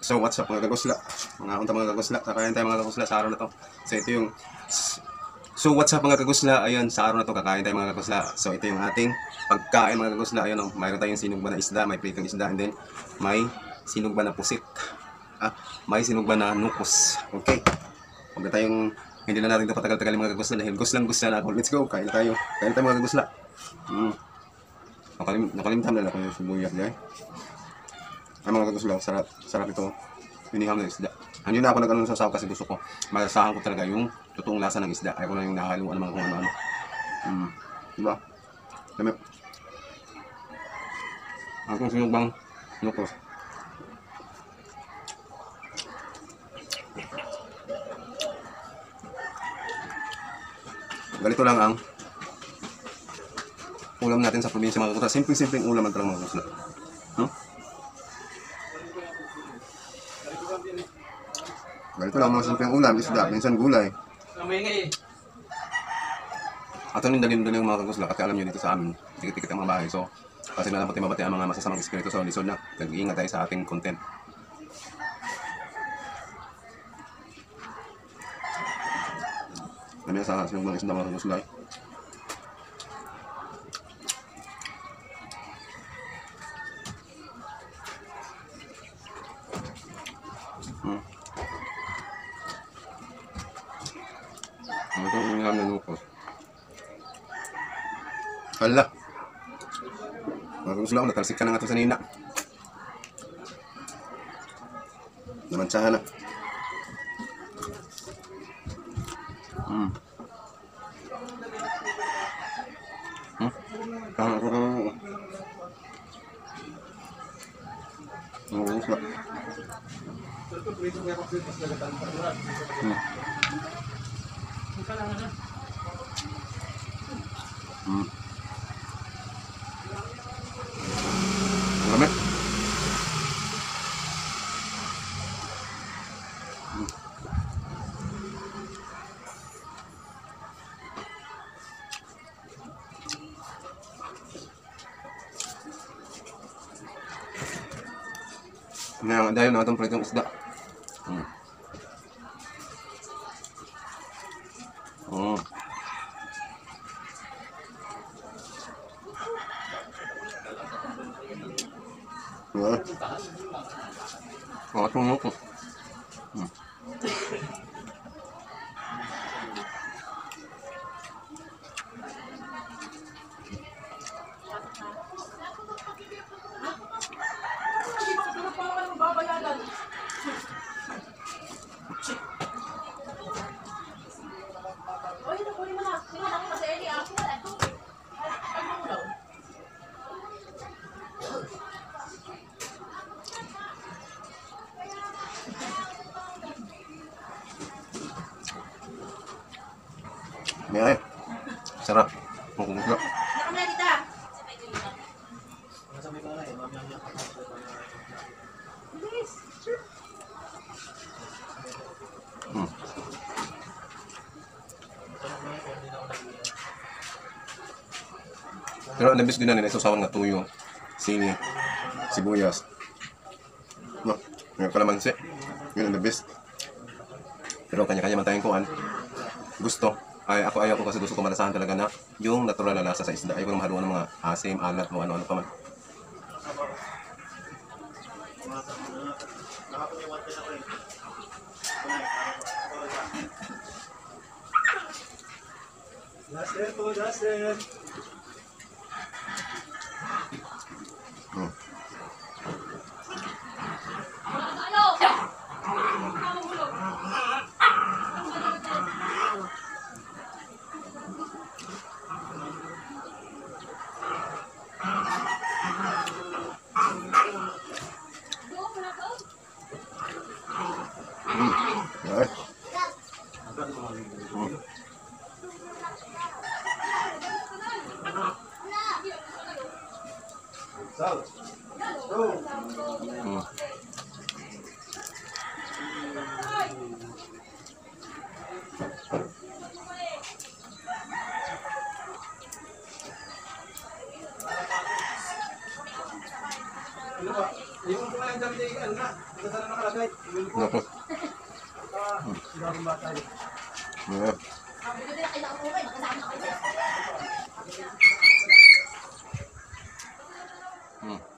So what's up mga kagusla? Mga unta mga kagusla, kakain tayo mga kagusla sa araw na to. So ito yung what's up mga kagusla? Ayun, sa araw na to kakain tayo mga kagusla. So ito yung ating pagkain mga kagusla. Ayun, oh, mayroon tayong sinugba na isda, may pritong isda, and then may sinugba na pusit. May sinugba na nukos. Okay. Huwag na tayong hindi na natin ito patagal-tagal mga kagusla dahil guslang-gusla na ako. Let's go, kain na tayo. Kain na tayo mga kagusla. Nakalimtam na ako yung sibuyas dahil. Ay mga kagusla, sarap ito. Hiniham na isda. Hindi na ako nag-ano sa sasaw kasi gusto ko. Masasahan ko talaga yung totoong lasa ng isda. Ayaw ko na yung nakahaluan ng mga kung ano-ano. Diba? Dami. Ang sinugbang nukos. Ganito lang ang ulam natin sa probinsya mga kagusla. Simpleng-simpleng ulam ang talagang mga kagusla. Ganito lang mga simpleng ulam, isda, minsan gulay. At ang dalim-dalim yung mga kagusla, kasi alam nyo dito sa amin, tikit-tikit ang mga bahay. So, kasi nalapati-mabati ang mga masasamang espiritu sa lisod na. Nag-iingat tayo sa ating content. Ano yung sa sinong mga isda mga kagusla eh. Ito yung ulam na nukos. Hala! Mga kagusla ko, natalsik ka na nga ito sa nina. Namansahan na. Mga kagusla. Lamig. Ngayon, dahil na itong pritong isda. Itong nukos. May sarap. Kagusla. Pero nabis din na nila isusawan nga tuyo, sili, sibuyas. May kalamansi. Yun ang nabis. Pero kanya-kanya man tayong kuhan. Gusto. Ayaw ko kasi gusto ko malasahan talaga na yung natural na lasa sa isda. Ayaw ko na mahaluan ng mga asim, alat, o ano-ano pa man. Yung pala dyan, Naku. Yeah. Hmm.